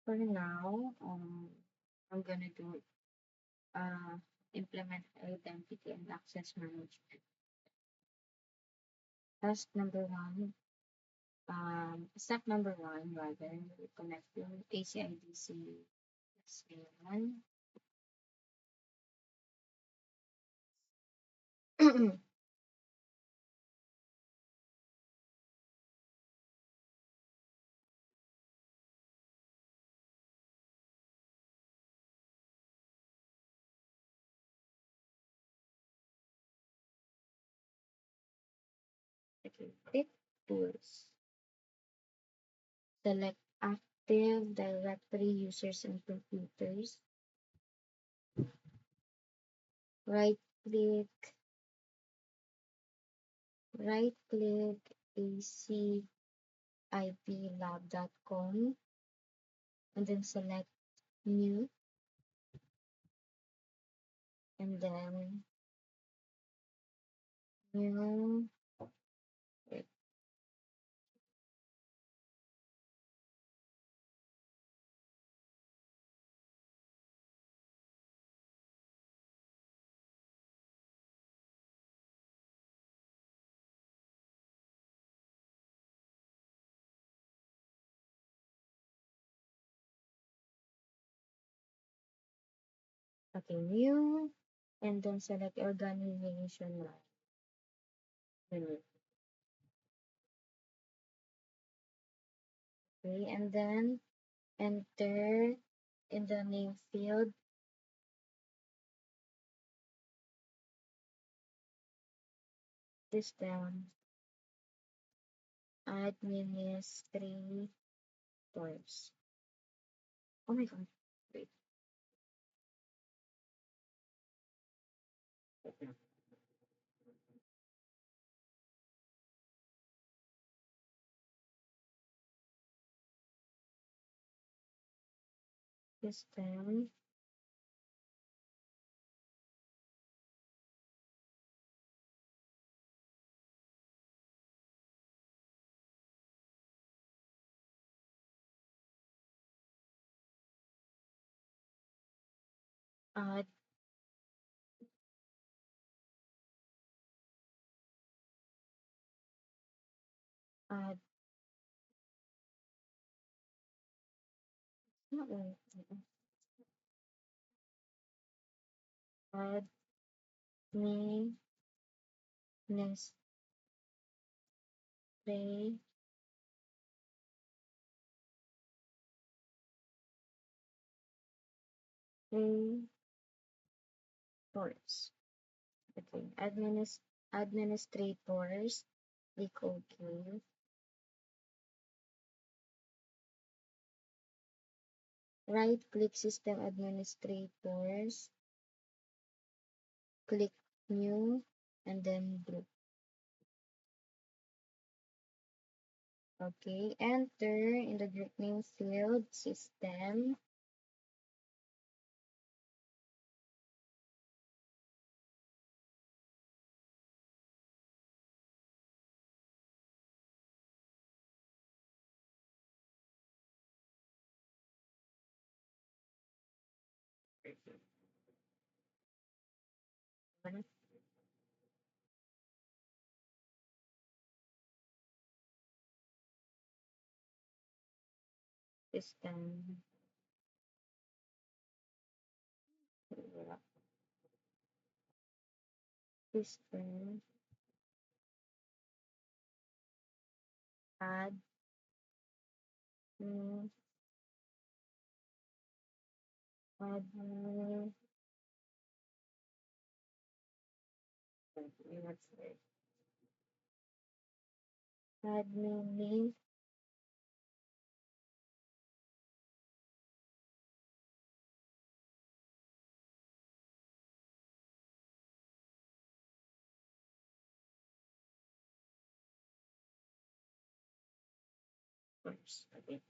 For now, I'm gonna do implement identity and access management. Step number one, rather, connect your ACIDC SAN. Okay, pick tools. Select Active Directory users and computers. Right click aciplab.com and then select new and then new. Wait, okay, new and then select organization unit. Okay, and then enter in the name field system administrators. Oh my god, wait. System add add not really, administrators Okay, administrators, click OK. Right click system administrators, click new, and then group. Okay, enter in the group name field system. System. System. Add new. Add new. Admin name. First. Okay.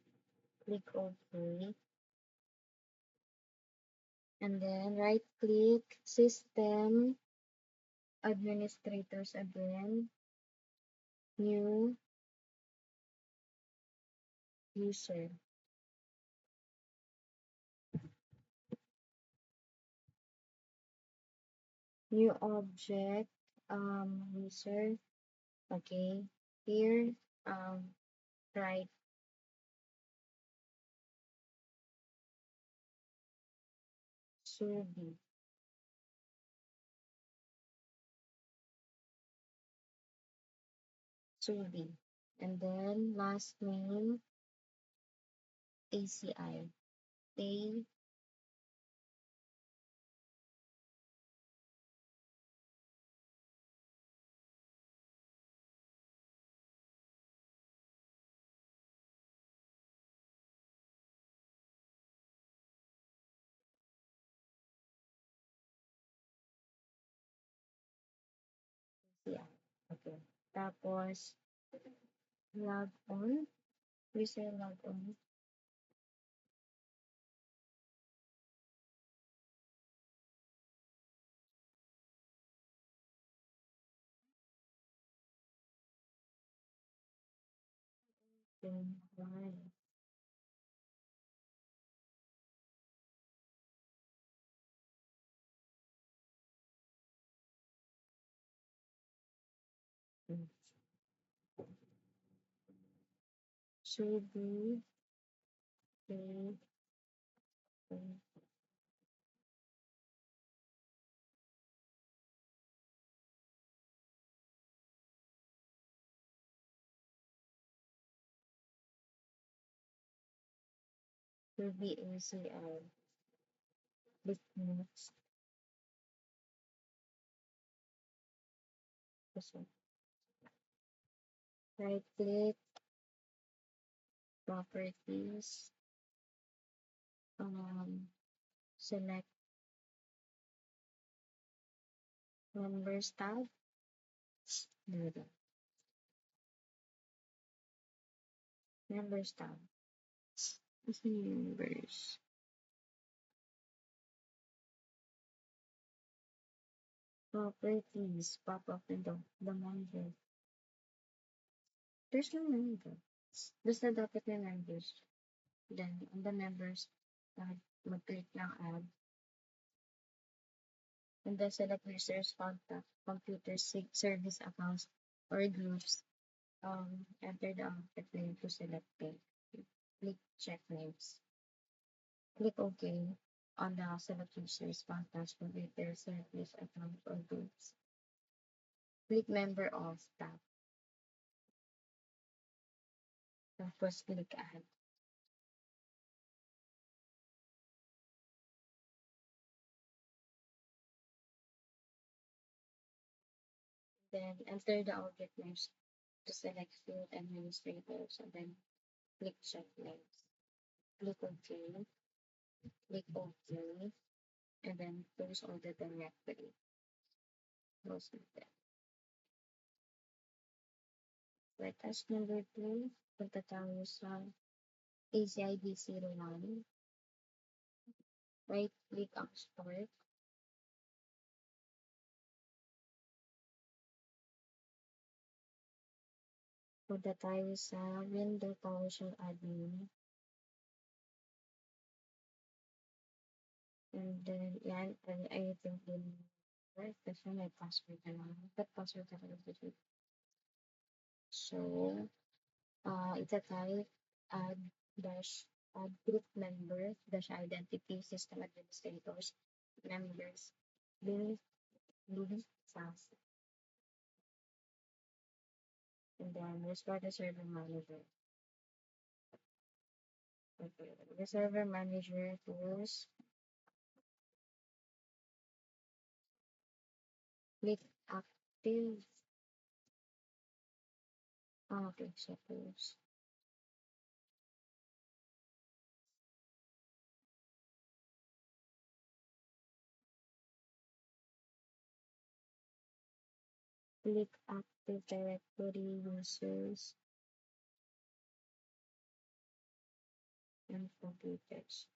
Click OK. And then right click system administrators again, new user. New object, user. Okay. Here, write Subi. Subi. And then last name, ACI. A CI. Okay. Tapos, log on. User log on. Then why? Should be a should be ACI. Big notes. So, right click, properties, select members tab. There we go. Members tab. Members. Properties. Pop up the member. There's no member. Basta dapat may members. Then, on the members, mag-click ng add. And then select users, contact, computer, service accounts, or groups. Enter the object name to select it. Click check names. Click OK on the select users, contacts, computer, service accounts, or groups. Click member of tab. Tapos click add. Then enter the object names to select field administrators, and then click check names. Click OK. Click OK. And then close all the directory. Close it. Right, task number 2, punta tayo sa ACID01. Right click ang start. Punta tayo sa window PowerShell admin. And then, yan, I think din, right, kasi may password na lang. Ba't password na lang dito? So, ita-type add dash add group member dash identity system administrators members Louis SAS. And then restart the server manager. Okay, the server manager tools. Click active. Okay, so tools. Click active directory users and computers.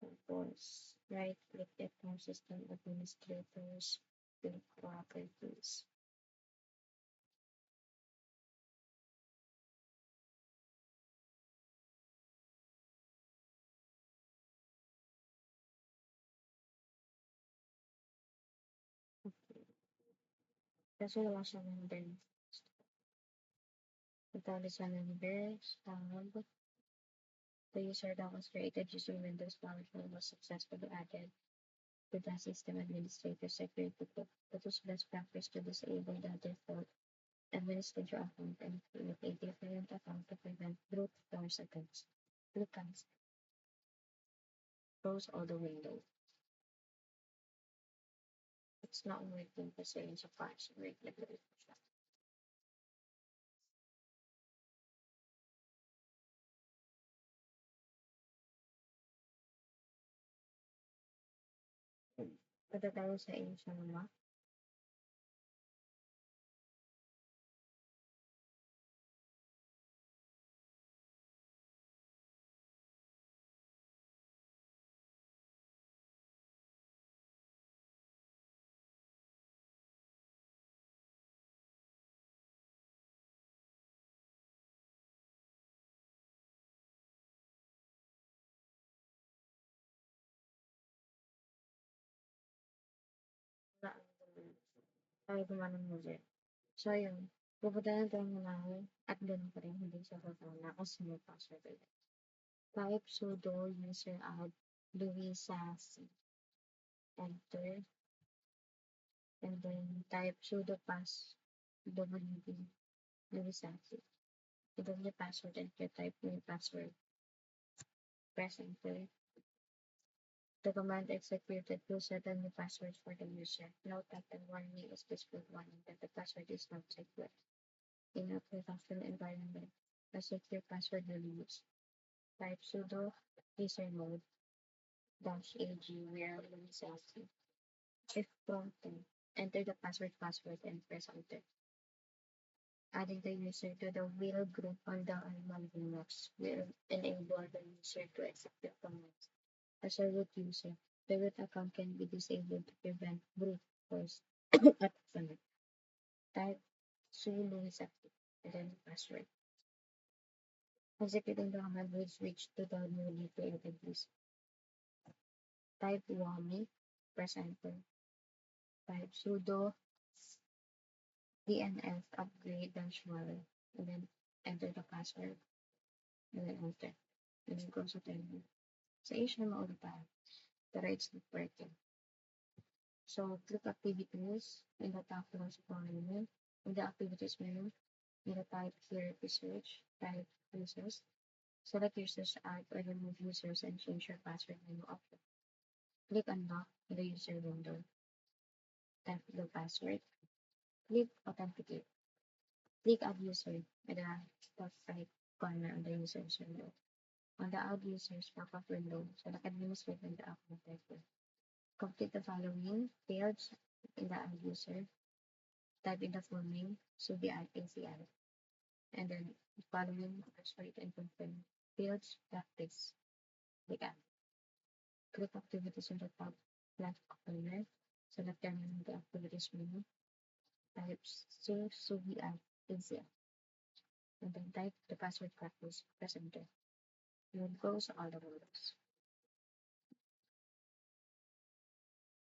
Tapos, right click at system administrators, click properties. Kasi wala siya member. Without the members, the user that was created using Windows PowerShell was successfully added to the system administrator security group. It was best practice to disable the default administrator account and create a different account to prevent brute force attacks. Click on close all the windows. It's not working kasi yung sa password naglagay ko siya. Punta tayo sa initial map. Tayo gumanon mo dyan. So, yun. Pupunta na tayo muna at doon pa rin hindi siya gagana kasi may password ulit. Type sudo user add Luisa C. Enter. And then type sudo pass wd Luisa C. Ito yung password and type mo yung password. Press enter. The command executed will set a new password for the user. Note that the warning is displayed warning that the password is not secure. In a production environment, a secure password will be used. Type sudo user mode -ag where Luisasi. If prompted, enter the password and press enter. Adding the user to the wheel group on the Alman Linux will enable the user to execute commands. As a root user, the root account can be disabled to prevent brute force attacks. Type sudo Luisasi and then password. Executing the command will switch to the newly created user. Type wami, press enter. Type sudo dnf upgrade -mal and then enter the password and then enter. And then go sa terminal. Sa Asia mo ulit tayo. Pero it's not working. So click activities in the top left corner. In the activities menu, in the type here research, type users. Select users add or remove users and change your password menu option. Click unlock in the user window. Type the password. Click authenticate. Click add user at the top right corner of the user's window. On the add users pop-up window, select administrator in the account type. Complete the following fields in the add user. Type in the full name, Subi ACI, and then the following password and confirm fields practice. Click add. Click activities in the top left corner. Select terminal the activities menu. Type Subi ACI. And then type the password practice, press enter. You will close all the windows.